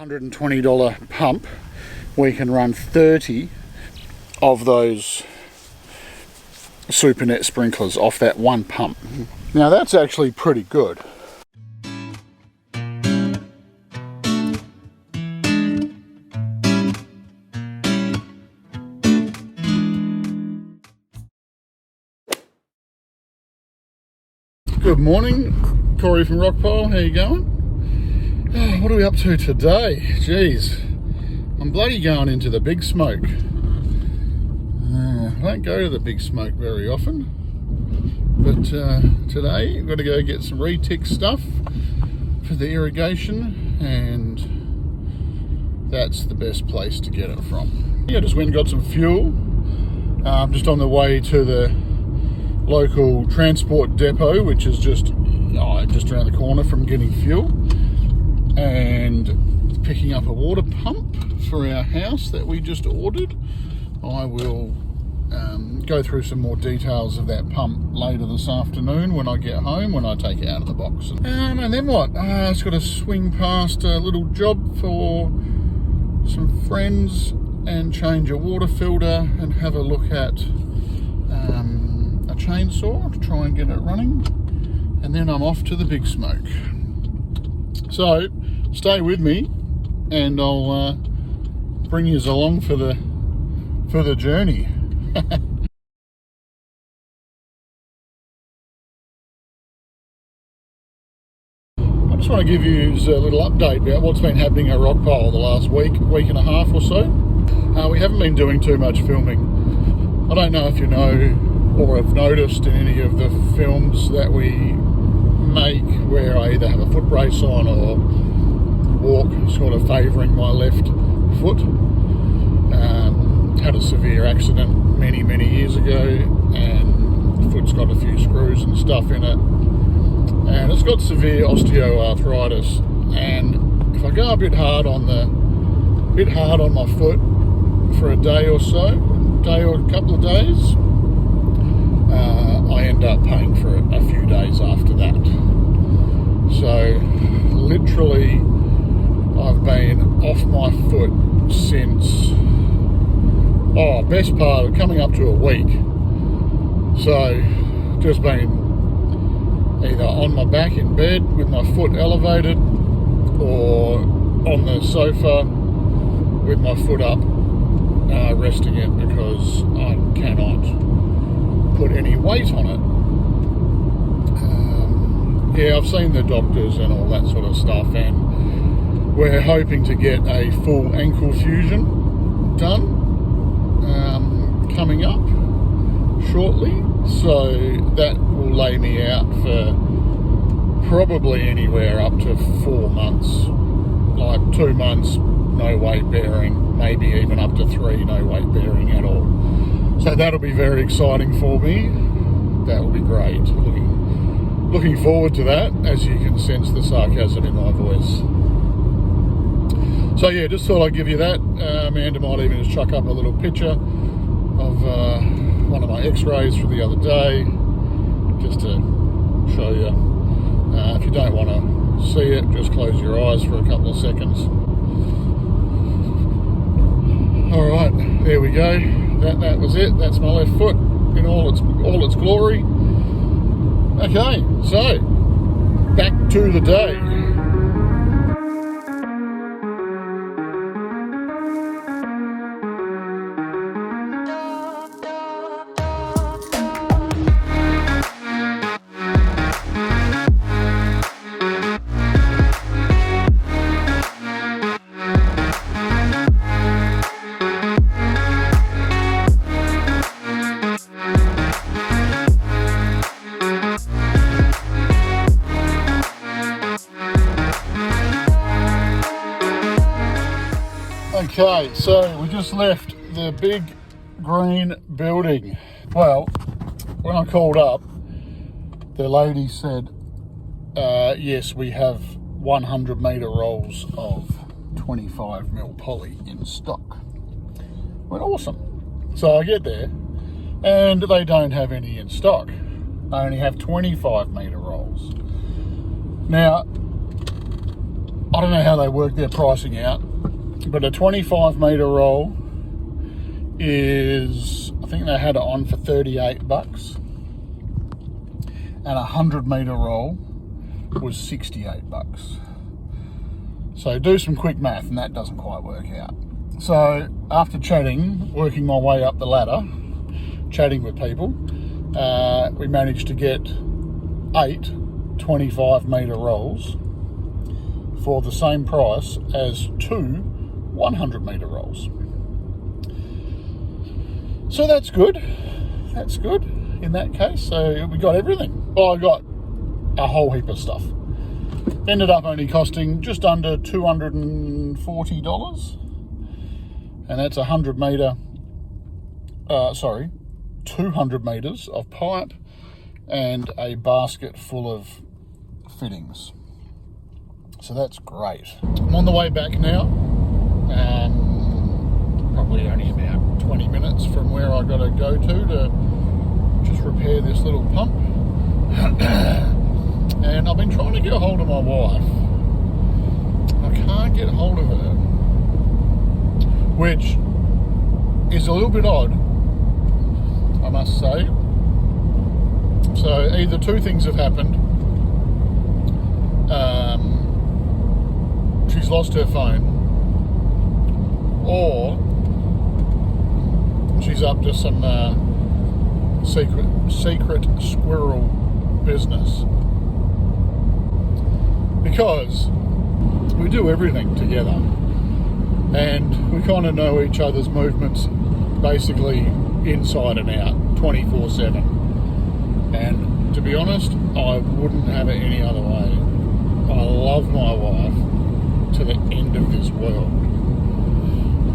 $120 pump, we can run 30 of those SuperNet sprinklers off that one pump. Now that's actually pretty good. Good morning, Corey from Rockpile, how you going? Oh, what are we up to today? Jeez, I'm bloody going into the big smoke. I don't go to the big smoke very often, but today I've got to go get some retick stuff for the irrigation, and that's the best place to get it from. I just went and got some fuel, just on the way to the local transport depot, which is just around the corner from getting fuel, and picking up a water pump for our house that we just ordered. I will go through some more details of that pump later this afternoon when I get home, when I take it out of the box. And then what? I just got to swing past a little job for some friends and change a water filter and have a look at a chainsaw to try and get it running, and then I'm off to the big smoke. So stay with me and I'll bring you along for the journey. I just want to give you a little update about what's been happening at Rockpile the last week and a half or so. We haven't been doing too much filming. I don't know if you know or have noticed in any of the films that we make where I either have a foot brace on or walk sort of favouring my left foot. Had a severe accident many years ago, and the foot's got a few screws and stuff in it, and it's got severe osteoarthritis, and if I go a bit hard on my foot for a day or a couple of days, I end up paying for it a few days after that. So literally I've been off my foot since best part of coming up to a week. So just been either on my back in bed with my foot elevated, or on the sofa with my foot up, resting it because I cannot put any weight on it. Yeah, I've seen the doctors and all that sort of stuff, and we're hoping to get a full ankle fusion done coming up shortly, so that will lay me out for probably anywhere up to 4 months, like 2 months no weight bearing, maybe even up to 3 no weight bearing at all. So that'll be very exciting for me. That will be great. Looking forward to that, as you can sense the sarcasm in my voice. So yeah, just thought I'd give you that. Amanda might even just chuck up a little picture of one of my x-rays from the other day, just to show you. If you don't want to see it, just close your eyes for a couple of seconds. Alright, there we go. That was it. That's my left foot in all its glory. Okay, so back to the day. Okay, so we just left the big green building. Well, when I called up, the lady said, yes, we have 100 metre rolls of 25mm poly in stock. I went, awesome. So I get there, and they don't have any in stock. They only have 25 metre rolls. Now, I don't know how they work their pricing out, but a 25 metre roll is, I think they had it on for $38, and a 100 metre roll was $68. So do some quick math, and that doesn't quite work out. So after chatting, working my way up the ladder, chatting with people, we managed to get 8 25 metre rolls for the same price as 2 100 metre rolls. So that's good. That's good in that case. So we got everything. Well, I got a whole heap of stuff. Ended up only costing just under $240, and that's 200 metres of pipe and a basket full of fittings. So that's great. I'm on the way back now. Probably only about 20 minutes from where I got to go to just repair this little pump. And I've been trying to get a hold of my wife. I can't get hold of her, which is a little bit odd, I must say. So either two things have happened. She's lost her phone, or she's up to some secret squirrel business. Because we do everything together, and we kind of know each other's movements basically inside and out, 24/7. And to be honest, I wouldn't have it any other way. I love my wife to the end of this world.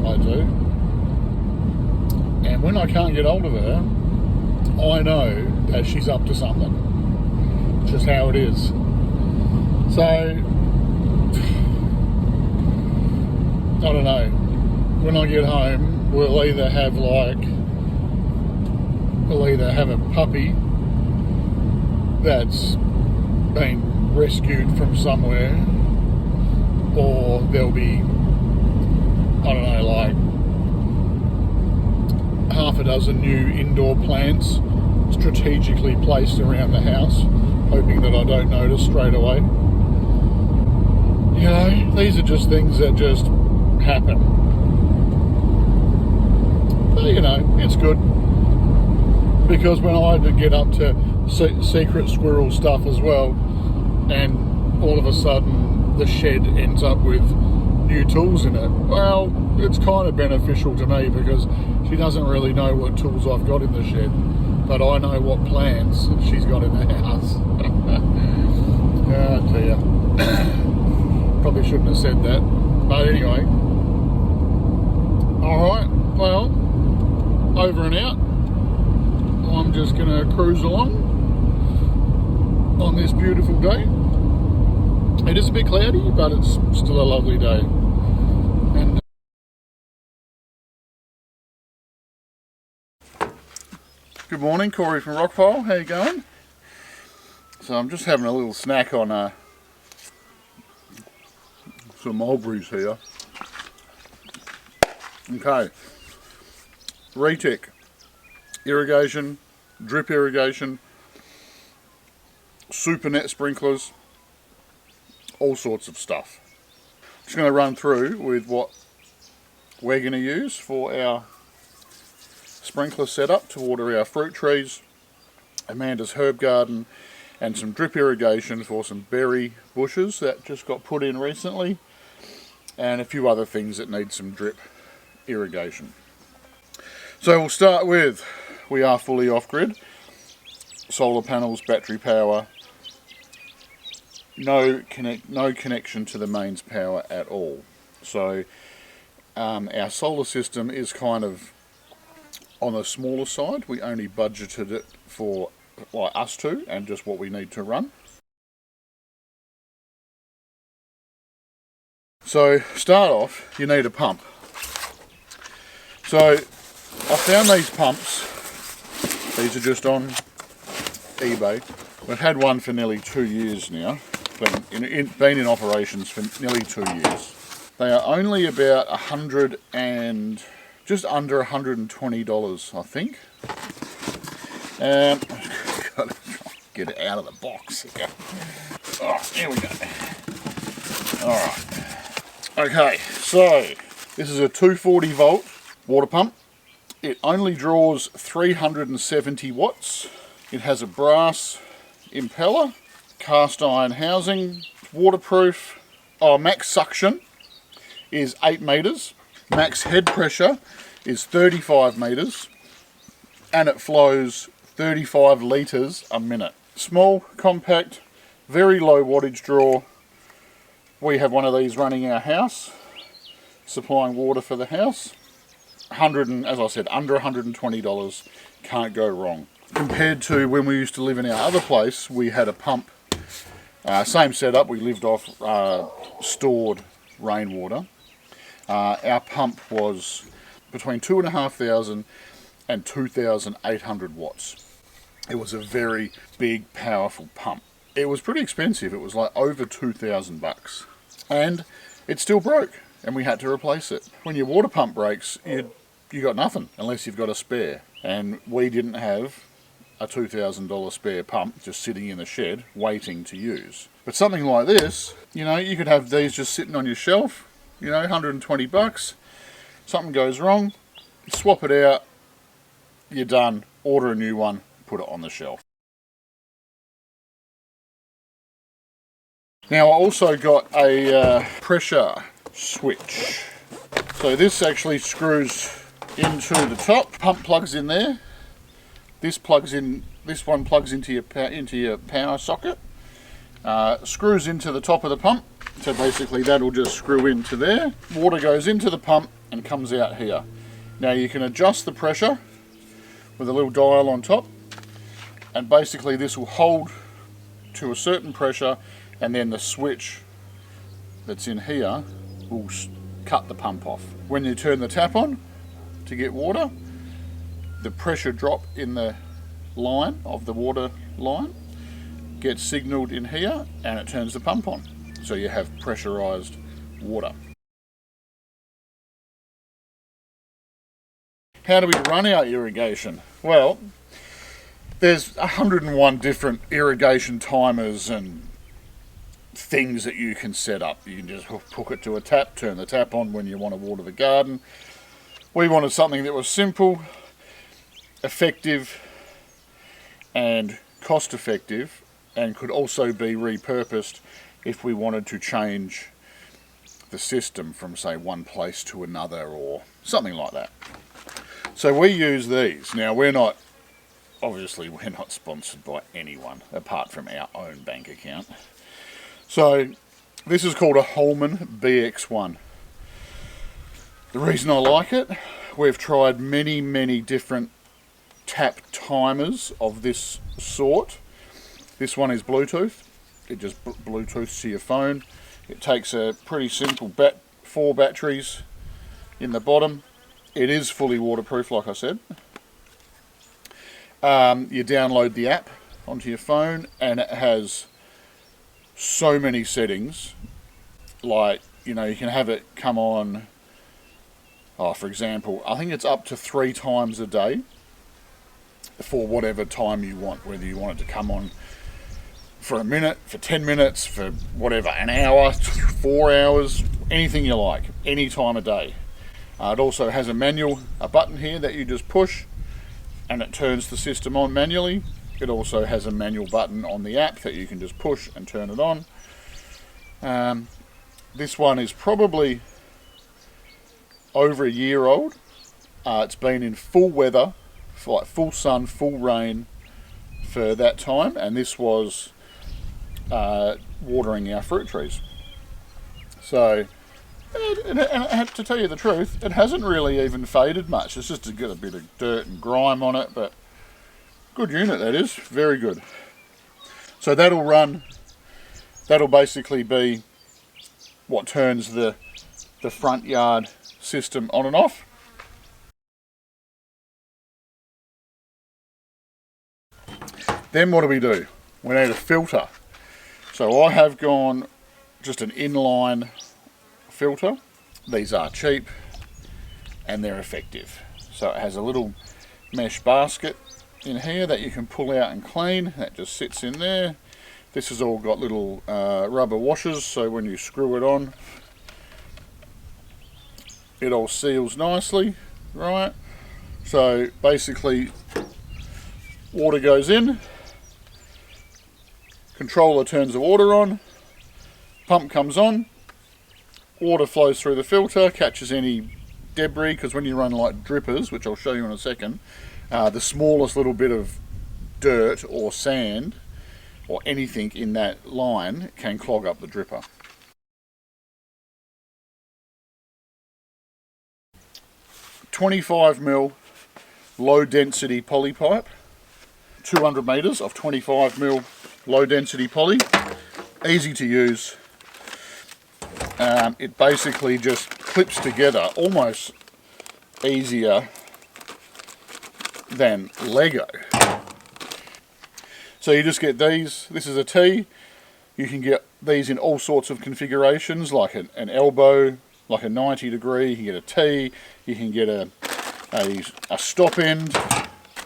I do. And when I can't get hold of her, I know that she's up to something. It's just how it is. So, I don't know. When I get home, we'll either have a puppy that's been rescued from somewhere, or there'll be, I don't know, like half a dozen new indoor plants strategically placed around the house, hoping that I don't notice straight away. You know, these are just things that just happen. But, you know, it's good. Because when I get up to secret squirrel stuff as well, and all of a sudden the shed ends up with new tools in it, well, it's kind of beneficial to me because she doesn't really know what tools I've got in the shed, but I know what plans she's got in the house. Oh dear. Probably shouldn't have said that, but anyway. Alright, well, over and out. I'm just going to cruise along on this beautiful day. It is a bit cloudy, but it's still a lovely day. And good morning, Corey from Rockpile. How you going? So I'm just having a little snack on some mulberries here. Okay, Retec irrigation, drip irrigation, super net sprinklers, all sorts of stuff. Just going to run through with what we're going to use for our sprinkler setup to water our fruit trees, Amanda's herb garden, and some drip irrigation for some berry bushes that just got put in recently, and a few other things that need some drip irrigation. So we'll start with, we are fully off-grid, solar panels, battery power, no connection to the mains power at all. So our solar system is kind of on the smaller side. We only budgeted it for like us two and just what we need to run. So start off, you need a pump. So I found these pumps. These are just on eBay. We've had one for nearly 2 years now. been in operations for nearly 2 years. They are only about just under $120, I think. Gotta try and get it out of the box here. Oh, here we go. Alright. Okay, so this is a 240 volt water pump. It only draws 370 watts. It has a brass impeller, cast iron housing, waterproof. Max suction is 8 meters. Max head pressure is 35 meters. And it flows 35 litres a minute. Small, compact, very low wattage draw. We have one of these running our house, supplying water for the house. As I said, under $120, can't go wrong. Compared to when we used to live in our other place, we had a pump, same setup, we lived off stored rainwater. Our pump was between 2,500 and 2,800 watts. It was a very big, powerful pump. It was pretty expensive. It was like over 2,000 bucks. And it still broke, and we had to replace it. When your water pump breaks, you got nothing, unless you've got a spare. And we didn't have a $2,000 spare pump just sitting in the shed, waiting to use. But something like this, you know, you could have these just sitting on your shelf, you know, 120 bucks. Something goes wrong, you swap it out, you're done, order a new one, put it on the shelf. Now I also got a pressure switch. So this actually screws into the top, pump plugs in there. This one plugs into your power socket. Screws into the top of the pump. So basically that'll just screw into there. Water goes into the pump and comes out here. Now you can adjust the pressure with a little dial on top, and basically this will hold to a certain pressure, and then the switch that's in here will cut the pump off. When you turn the tap on to get water, the pressure drop in the line of the water line gets signalled in here, and it turns the pump on. So you have pressurised water. How do we run our irrigation? Well, there's 101 different irrigation timers and things that you can set up. You can just hook it to a tap, turn the tap on when you want to water the garden. We wanted something that was simple, effective, and cost effective, and could also be repurposed if we wanted to change the system from, say, one place to another or something like that. So we use these. Now obviously we're not sponsored by anyone apart from our own bank account. So this is called a Holman BX1. The reason I like it, we've tried many different tap timers of this sort. This one is Bluetooth. It just Bluetooths to your phone. It takes a pretty simple 4 batteries in the bottom. It is fully waterproof, like I said. You download the app onto your phone, and it has so many settings. Like, you know, you can have it come on, for example, I think it's up to 3 times a day for whatever time you want, whether you want it to come on for a minute, for 10 minutes, for whatever, an hour, 4 hours, anything you like, any time of day. It also has a button here that you just push, and it turns the system on manually. It also has a manual button on the app that you can just push and turn it on. This one is probably over a year old. It's been in full weather, like full sun, full rain for that time, and this was watering our fruit trees. So, and to tell you the truth, it hasn't really even faded much. It's just got a bit of dirt and grime on it, but good unit that is, very good. So that'll basically be what turns the front yard system on and off. Then what do? We need a filter. So I have gone just an inline filter. These are cheap and they're effective. So it has a little mesh basket in here that you can pull out and clean. That just sits in there. This has all got little rubber washers, so when you screw it on, it all seals nicely, right? So basically, water goes in, controller turns the water on, pump comes on, water flows through the filter, catches any debris, because when you run like drippers, which I'll show you in a second, the smallest little bit of dirt or sand or anything in that line can clog up the dripper. "25mm low density poly pipe, 200 metres of 25mm low density poly, easy to use. It basically just clips together almost easier than Lego. So you just get these. This is a T. You can get these in all sorts of configurations, like an elbow, like a 90 degree. You can get a T. You can get a stop end.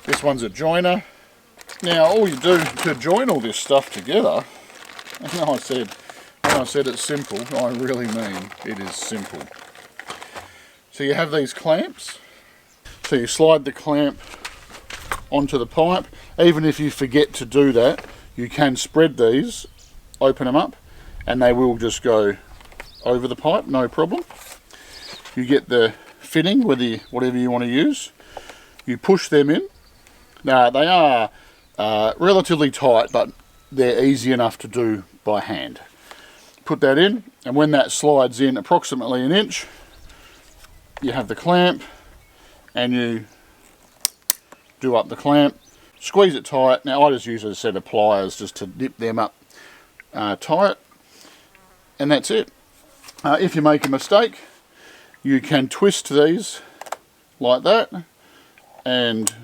This one's a joiner. Now all you do to join all this stuff together, and when I said it's simple, I really mean it is simple. So you have these clamps. So you slide the clamp onto the pipe. Even if you forget to do that, you can spread these, open them up, and they will just go over the pipe, no problem. You get the fitting, whatever you want to use. You push them in. Now they are relatively tight, but they're easy enough to do by hand. Put that in, and when that slides in approximately an inch, you have the clamp, and you do up the clamp, squeeze it tight. Now I just use a set of pliers just to nip them up tight, and that's it. If you make a mistake, you can twist these like that and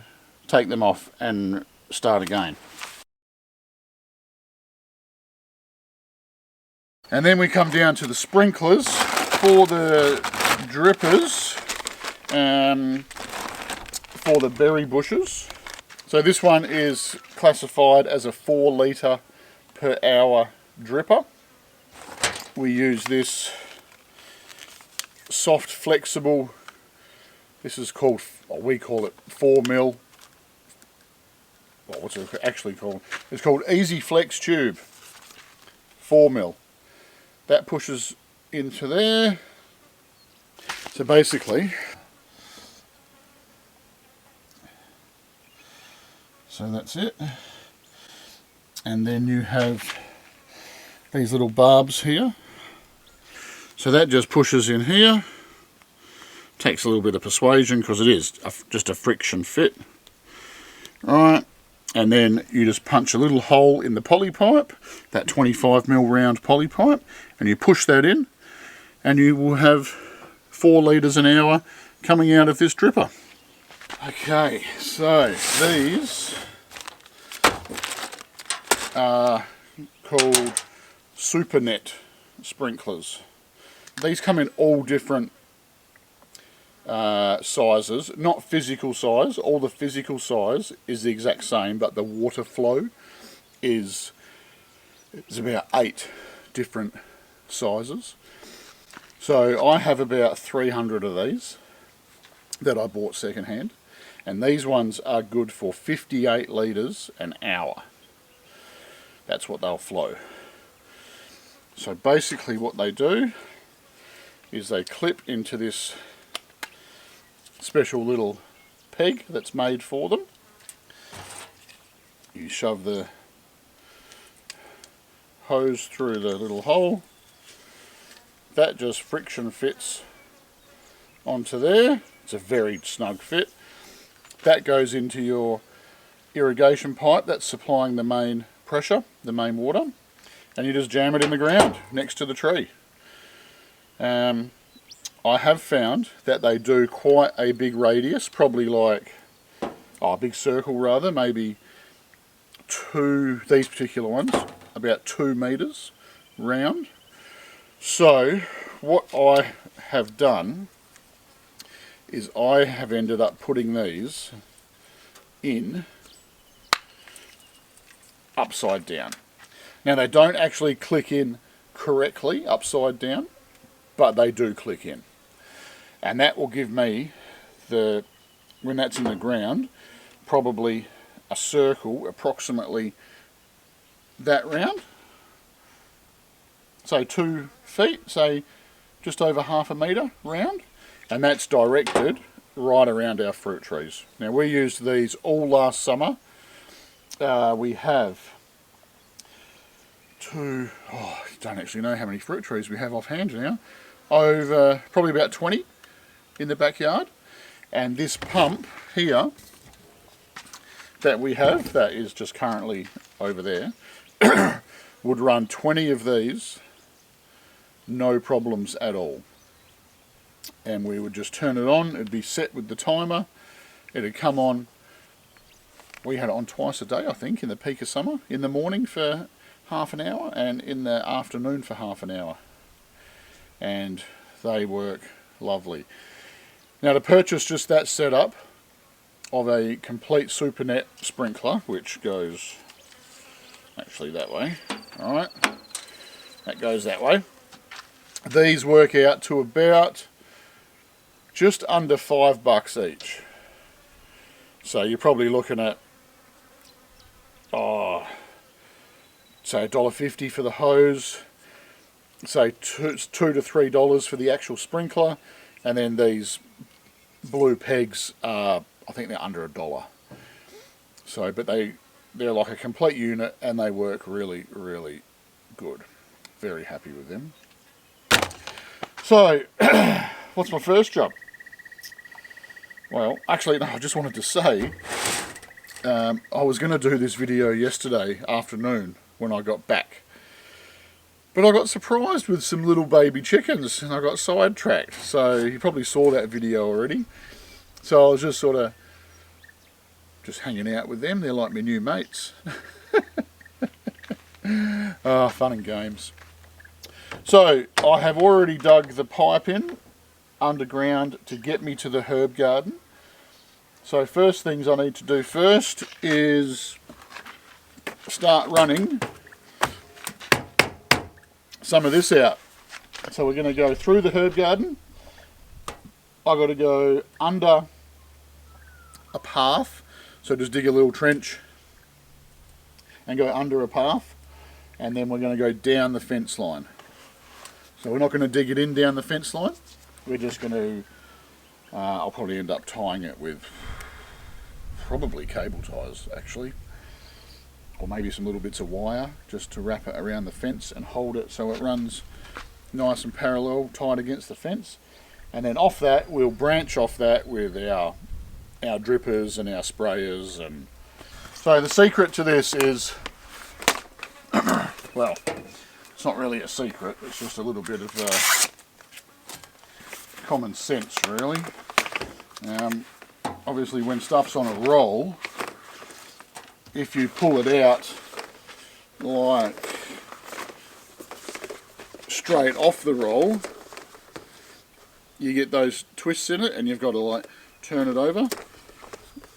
take them off and start again. And then we come down to the sprinklers for the drippers, for the berry bushes. So this one is classified as a 4 litre per hour dripper. We use this soft flexible, this is called, we call it 4mm, what's it actually called? It's called Easy Flex Tube, 4mm. That pushes into there. So basically, so that's it. And then you have these little barbs here. So that just pushes in here. Takes a little bit of persuasion because it is just a friction fit. Alright, and then you just punch a little hole in the poly pipe, that 25mm round poly pipe, and you push that in, and you will have 4 litres an hour coming out of this dripper. Okay, so these are called SuperNet sprinklers. These come in all different sizes, not physical size. All the physical size is the exact same, but the water flow is about 8 different sizes. So I have about 300 of these that I bought secondhand, and these ones are good for 58 litres an hour. That's what they'll flow. So basically what they do is they clip into this special little peg that's made for them. You shove the hose through the little hole. That just friction fits onto there. It's a very snug fit. That goes into your irrigation pipe that's supplying the main pressure, the main water, and you just jam it in the ground next to the tree. I have found that they do quite a big radius, probably like, a big circle rather, maybe 2, these particular ones, about 2 metres round. So what I have done is I have ended up putting these in upside down. Now they don't actually click in correctly upside down, but they do click in. And that will give me, when that's in the ground, probably a circle approximately that round. So 2 feet, say just over half a metre round. And that's directed right around our fruit trees. Now we used these all last summer. We have I don't actually know how many fruit trees we have offhand now. Over probably about 20 in the backyard. And this pump here that we have, that is just currently over there, would run 20 of these, no problems at all. And we would just turn it on, it'd be set with the timer, it'd come on. We had it on twice a day, I think, in the peak of summer, in the morning for half an hour and in the afternoon for half an hour. And they work lovely. Now to purchase just that setup of a complete SuperNet sprinkler, which goes actually that way, alright, that goes that way. These work out to about just under $5 each. So you're probably looking at, say $1.50 for the hose, say $2 to $3 for the actual sprinkler, and then these blue pegs are, I think they're under $1. So, but they're like a complete unit and they work really, really good. Very happy with them. So, what's my first job? Well, actually, no, I just wanted to say, I was going to do this video yesterday afternoon when I got back. But I got surprised with some little baby chickens and I got sidetracked. So you probably saw that video already. So I was just sort of hanging out with them. They're like my new mates. Oh, fun and games. So I have already dug the pipe in underground to get me to the herb garden. So first things I need to do first is start running some of this out. So we're going to go through the herb garden. I've got to go under a path, so just dig a little trench and go under a path, and then we're going to go down the fence line. So we're not going to dig it in down the fence line, we're just going to, I'll probably end up tying it with probably cable ties actually, or maybe some little bits of wire just to wrap it around the fence and hold it so it runs nice and parallel, tied against the fence. And then off that, we'll branch off that with our drippers and our sprayers. And so the secret to this is, well, it's not really a secret, it's just a little bit of common sense really. Obviously when stuff's on a roll, if you pull it out like straight off the roll, you get those twists in it and you've got to like turn it over,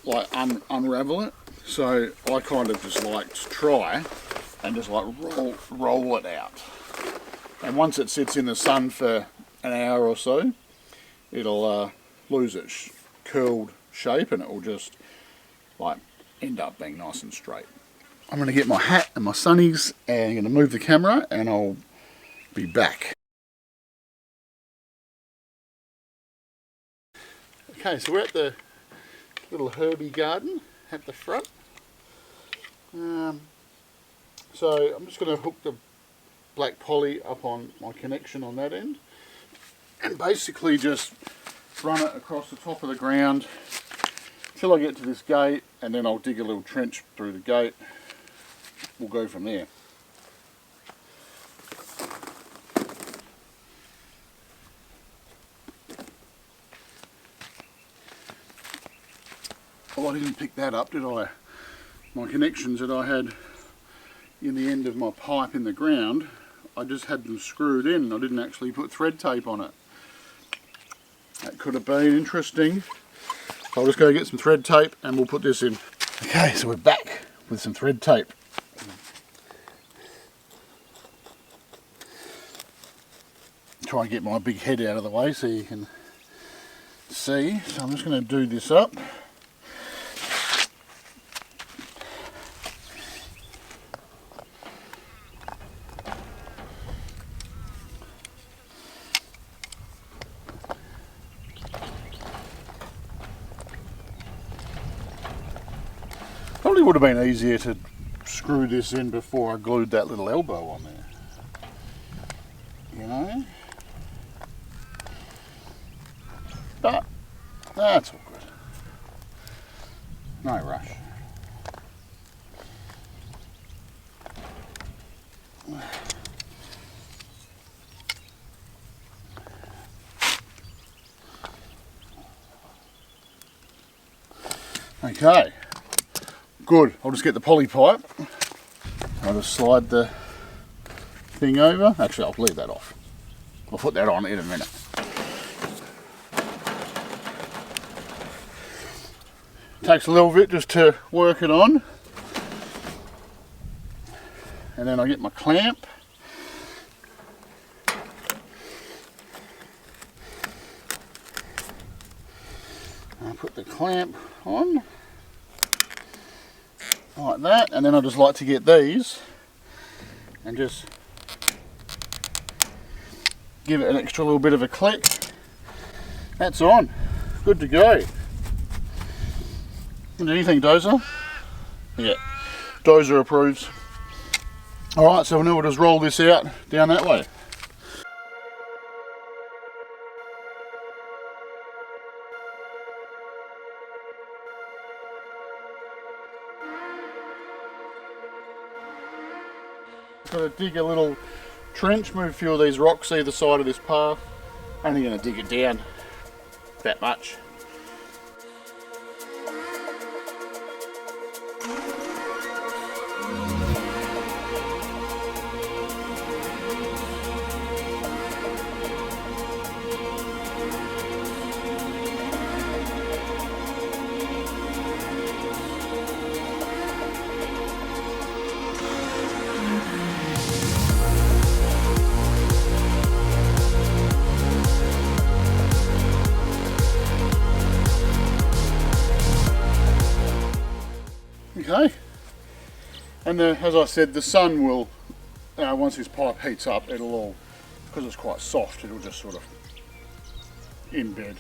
like unravel it. So I kind of just like to try and just like roll it out. And once it sits in the sun for an hour or so, it'll lose its curled shape and it will just like end up being nice and straight. I'm going to get my hat and my sunnies and I'm going to move the camera and I'll be back. Okay, so we're at the little herby garden at the front. So I'm just going to hook the black poly up on my connection on that end and basically just run it across the top of the ground till I get to this gate, and then I'll dig a little trench through the gate. We'll go from there. Oh, I didn't pick that up, did I? My connections that I had in the end of my pipe in the ground, I just had them screwed in. I didn't actually put thread tape on it. That could have been interesting. I'll just go get some thread tape and we'll put this in. Okay, so we're back with some thread tape. Try and get my big head out of the way so you can see. So I'm just going to do this up. Probably would have been easier to screw this in before I glued that little elbow on there. You know? But that's all good. No rush. Okay. Good, I'll just get the poly pipe. I'll just slide the thing over. Actually, I'll leave that off. I'll put that on in a minute. Takes a little bit just to work it on. And then I get my clamp. I'll put the clamp on. Like that, and then I just like to get these and just give it an extra little bit of a click. That's on. Good to go. What do you think, Dozer? Yeah, Dozer approves. Alright, so now we'll just roll this out down that way. Got to dig a little trench, move a few of these rocks either side of this path. Only going to dig it down that much. Okay, and as I said, the sun will, once this pipe heats up, it'll all, because it's quite soft, it'll just sort of embed.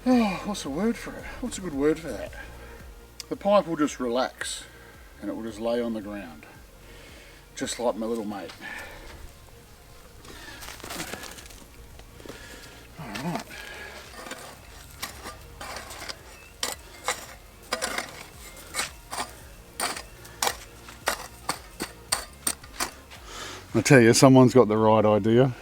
Oh, what's the word for it? What's a good word for that? The pipe will just relax and it will just lay on the ground, just like my little mate. Alright. I tell you, someone's got the right idea.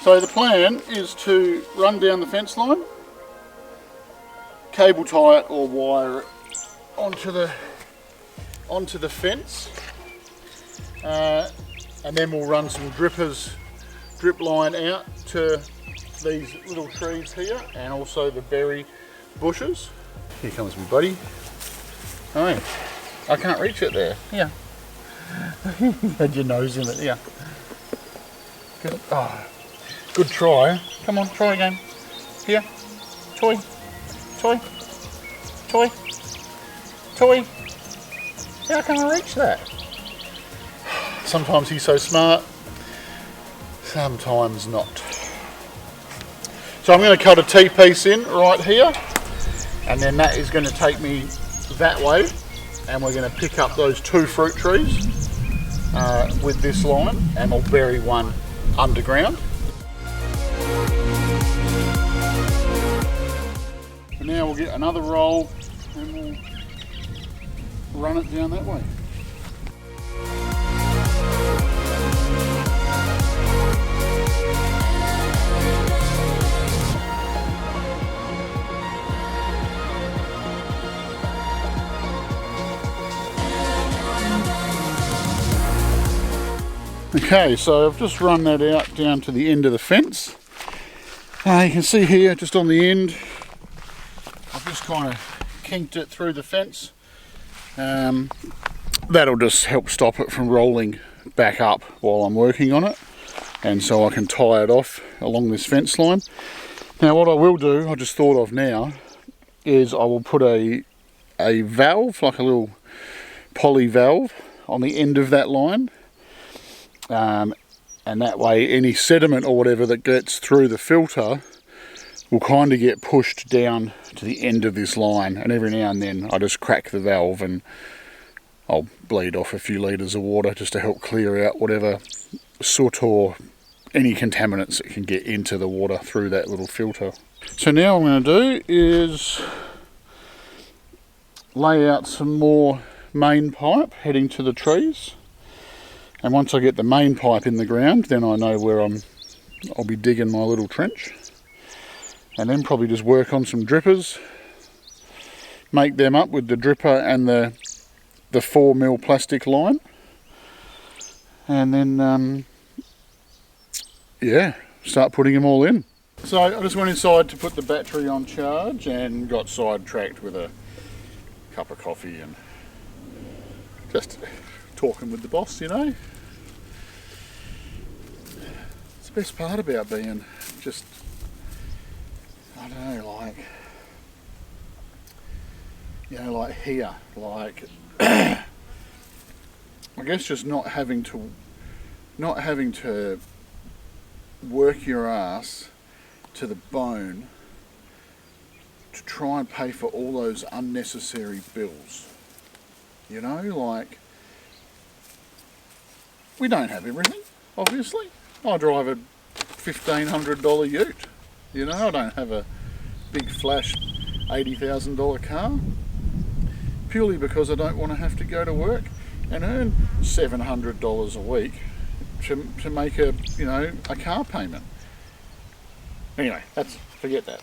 So the plan is to run down the fence line, cable tie it or wire it onto the fence, and then we'll run some drip line out to these little trees here and also the berry bushes. Here comes my buddy. Oh, I can't reach it there. Yeah. Had your nose in it. Yeah. Good. Oh, good try. Come on, try again. Here. Toy. Toy. Toy. Toy. How can I reach that? Sometimes he's so smart. Sometimes not. So I'm going to cut a T-piece in right here, and then that is going to take me that way, and we're going to pick up those 2 fruit trees with this line, and we'll bury one underground. So now we'll get another roll and we'll run it down that way. Okay, so I've just run that out down to the end of the fence. You can see here, just on the end, I've just kind of kinked it through the fence. That'll just help stop it from rolling back up while I'm working on it, and so I can tie it off along this fence line. Now what I will do, I just thought of now, is I will put a valve, like a little poly valve, on the end of that line, and that way any sediment or whatever that gets through the filter will kind of get pushed down to the end of this line, and every now and then I just crack the valve and I'll bleed off a few litres of water just to help clear out whatever soot or any contaminants that can get into the water through that little filter. So now what I'm going to do is lay out some more main pipe heading to the trees, and once I get the main pipe in the ground, then I know where I'll be digging my little trench, and then probably just work on some drippers, make them up with the dripper and the 4mm plastic line, and then yeah, start putting them all in. So I just went inside to put the battery on charge and got sidetracked with a cup of coffee and just talking with the boss, you know. It's the best part about being just, I don't know, like, you know, like here, like I guess just not having to work your ass to the bone to try and pay for all those unnecessary bills. You know, like, we don't have everything, obviously. I drive a $1,500 ute. You know, I don't have a big flash $80,000 car, purely because I don't want to have to go to work and earn $700 a week to make a car payment. Anyway, forget that.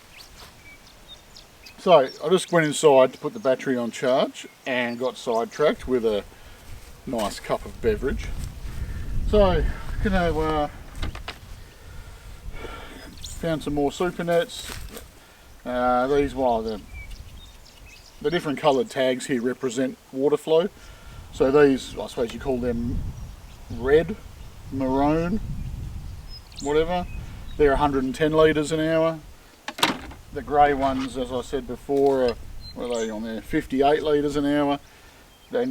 So I just went inside to put the battery on charge and got sidetracked with a nice cup of beverage. So, you know, found some more super nets. These, well, the different coloured tags here represent water flow. So these, I suppose you call them red, maroon, whatever. They're 110 litres an hour. The grey ones, as I said before, are, what are they on there, 58 litres an hour. They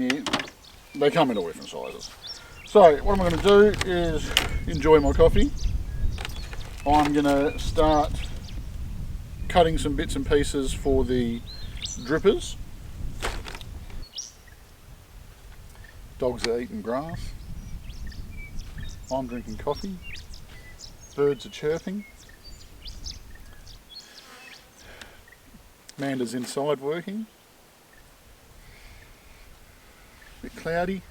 come in all different sizes. So what I'm going to do is enjoy my coffee. I'm going to start cutting some bits and pieces for the drippers. Dogs are eating grass. I'm drinking coffee. Birds are chirping. Amanda's inside working. A bit cloudy,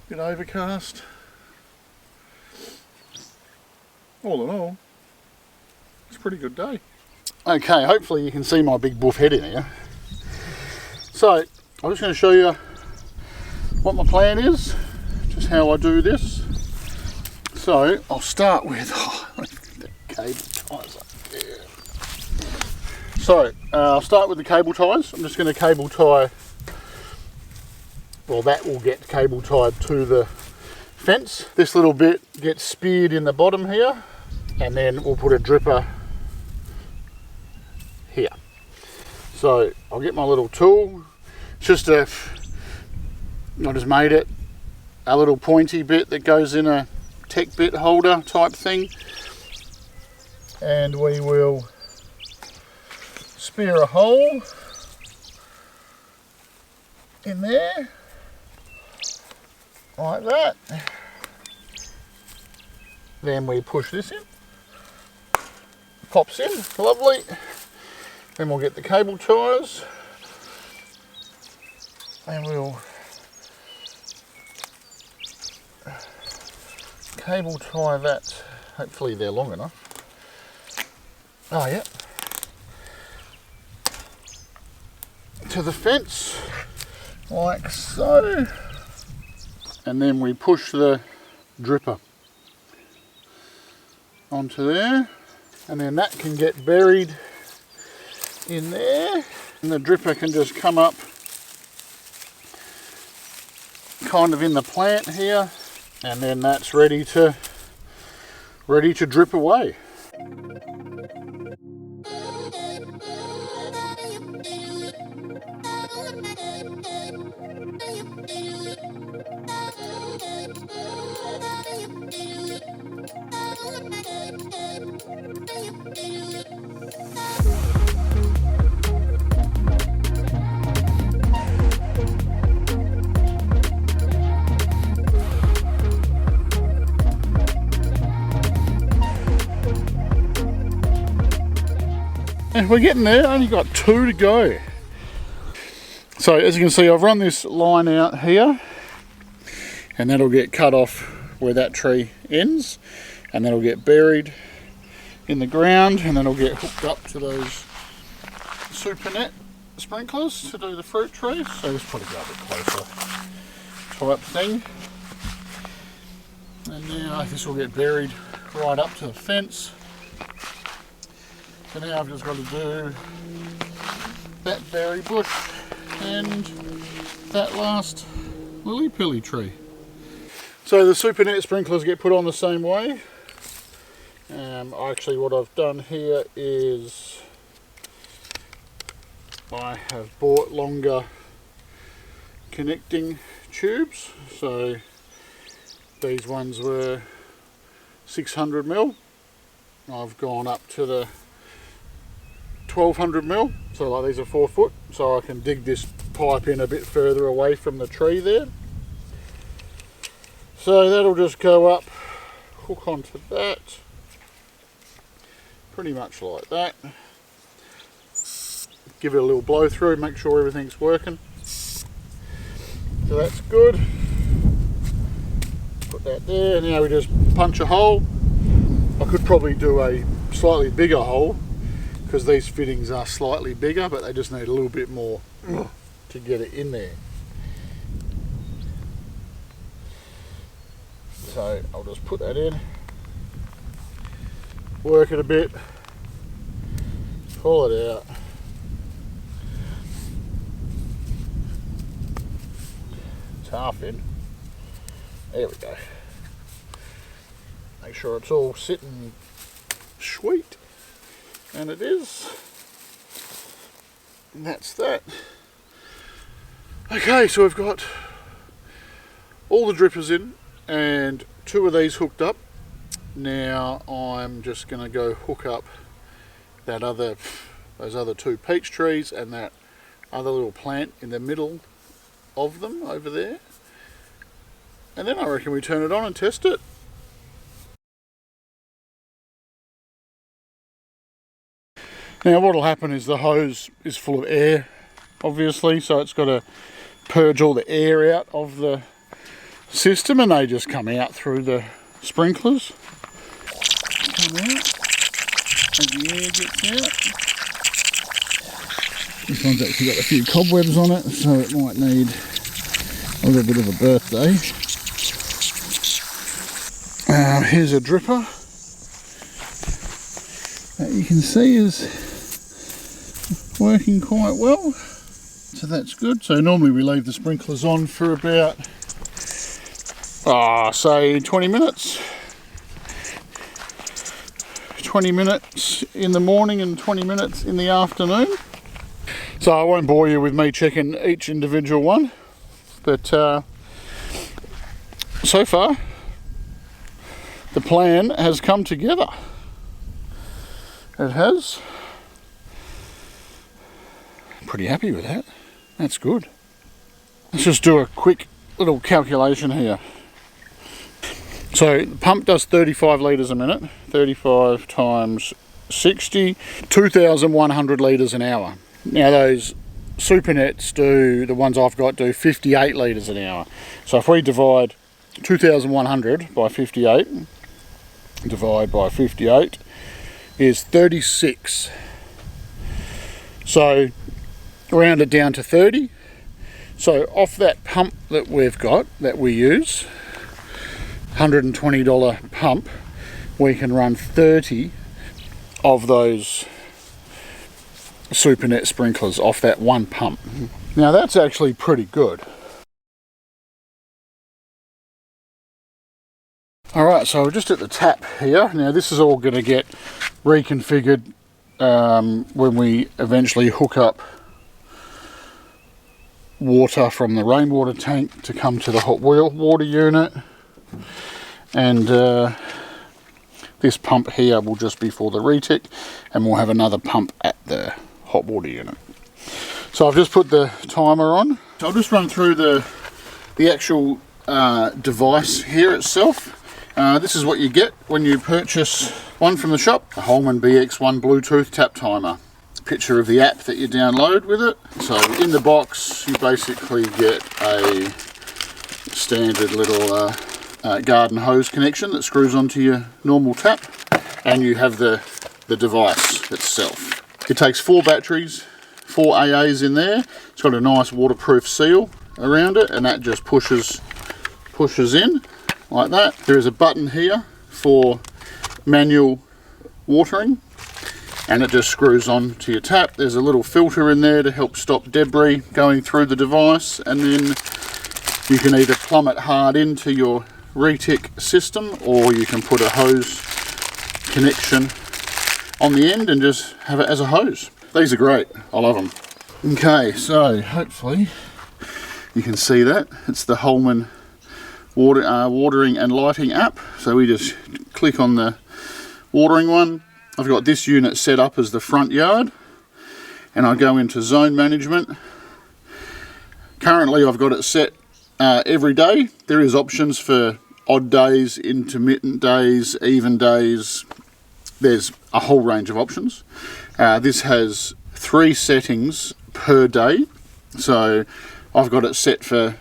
a bit overcast. All in all, it's a pretty good day. Okay, hopefully you can see my big buff head in here. So, I'm just going to show you what my plan is, just how I do this. So, I'll start with the cable ties up there. So, I'll start with the cable ties. I'm just going to cable tie, well, that will get cable tied to the fence. This little bit gets speared in the bottom here, and then we'll put a dripper here. So, I'll get my little tool. It's just I just made it a little pointy bit that goes in a tech bit holder type thing, and we will spear a hole in there like that. Then we push this in, pops in, lovely. Then we'll get the cable ties and we'll cable tie that. Hopefully they're long enough. Oh yeah. To the fence, like so. And then we push the dripper onto there, and then that can get buried in there, and the dripper can just come up kind of in the plant here, and then that's ready to drip away. And we're getting there, only got 2 to go. So as you can see, I've run this line out here, and that'll get cut off where that tree ends, and that'll get buried in the ground, and then it'll get hooked up to those super net sprinklers to do the fruit trees. So let's put it a bit closer type thing. And now this will get buried right up to the fence. So now I've just got to do that berry bush and that last lily pilly tree. So the super net sprinklers get put on the same way. Actually what I've done here is I have bought longer connecting tubes. So these ones were 600mm. I've gone up to the 1200mm, so like these are 4 foot, so I can dig this pipe in a bit further away from the tree there. So that'll just go up, hook onto that, pretty much like that. Give it a little blow through, make sure everything's working. So that's good. Put that there. Now we just punch a hole. I could probably do a slightly bigger hole, because these fittings are slightly bigger, but they just need a little bit more to get it in there. So I'll just put that in, work it a bit, pull it out. It's half in. There we go. Make sure it's all sitting sweet. And it is. And that's that. Okay, so we've got all the drippers in and 2 of these hooked up. Now I'm just going to go hook up those other 2 peach trees and that other little plant in the middle of them over there. And then I reckon we turn it on and test it. Now what will happen is the hose is full of air, obviously, so it's got to purge all the air out of the system, and they just come out through the sprinklers. Come out as the air gets out. This one's actually got a few cobwebs on it, so it might need a little bit of a birthday. Here's a dripper that you can see is working quite well, so that's good. So normally we leave the sprinklers on for about say 20 minutes 20 minutes in the morning and 20 minutes in the afternoon. So I won't bore you with me checking each individual one, but so far the plan has come together. It has. Pretty happy with that. That's good. Let's just do a quick little calculation here. So the pump does 35 litres a minute. 35 times 60, 2,100 litres an hour. Now those super nets do, the ones I've got do 58 litres an hour. So if we divide 2,100 by 58, divide by 58 is 36. So round it down to 30. So off that pump that we've got, that we use, $120 pump, we can run 30 of those SuperNet sprinklers off that one pump. Now that's actually pretty good. Alright, so we're just at the tap here. Now this is all going to get reconfigured when we eventually hook up water from the rainwater tank to come to the hot water unit. And this pump here will just be for the retic, and we'll have another pump at the hot water unit. So I've just put the timer on. So I'll just run through the actual device here itself. This is what you get when you purchase one from the shop, a Holman BX1 Bluetooth tap timer. Picture of the app that you download with it. So in the box you basically get a standard little garden hose connection that screws onto your normal tap, and you have the device itself. It takes 4 batteries, 4 AAs in there. It's got a nice waterproof seal around it, and that just pushes in like that. There is a button here for manual watering, and it just screws on to your tap. There's a little filter in there to help stop debris going through the device, and then you can either plumb it hard into your retic system, or you can put a hose connection on the end and just have it as a hose. These are great, I love them. Okay, so hopefully you can see that. It's the Holman watering and lighting app. So we just click on the watering one. I've got this unit set up as the front yard, and I go into zone management. Currently I've got it set every day. There is options for odd days, intermittent days, even days. There's a whole range of options. This has 3 settings per day. So I've got it set for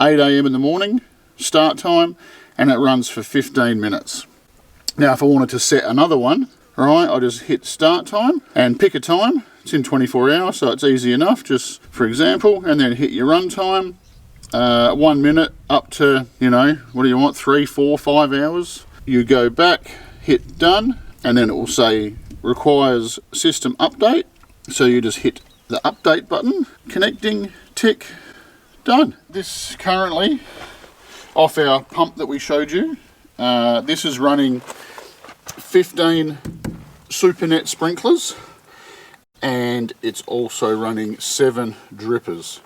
8 AM in the morning, start time, and it runs for 15 minutes. Now if I wanted to set another one, right, I just hit start time and pick a time. It's in 24 hours, so it's easy enough, just for example, and then hit your run time. 1 minute up to, you know, what do you want, 3, 4, 5 hours. You go back, hit done, and then it will say requires system update. So you just hit the update button, connecting, tick, done. This currently, off our pump that we showed you, this is running 15 SuperNet sprinklers, and it's also running 7 drippers.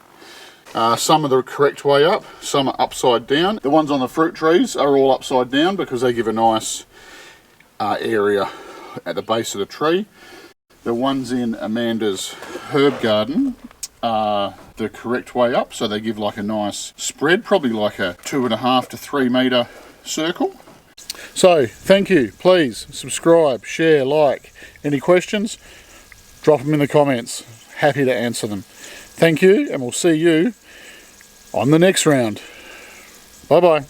Some are the correct way up, some are upside down. The ones on the fruit trees are all upside down because they give a nice area at the base of the tree. The ones in Amanda's herb garden are the correct way up, so they give like a nice spread, probably like a 2.5 to 3 metre circle. So thank you. Please subscribe, share, like. Any questions, drop them in the comments. Happy to answer them. Thank you, and we'll see you on the next round. Bye bye.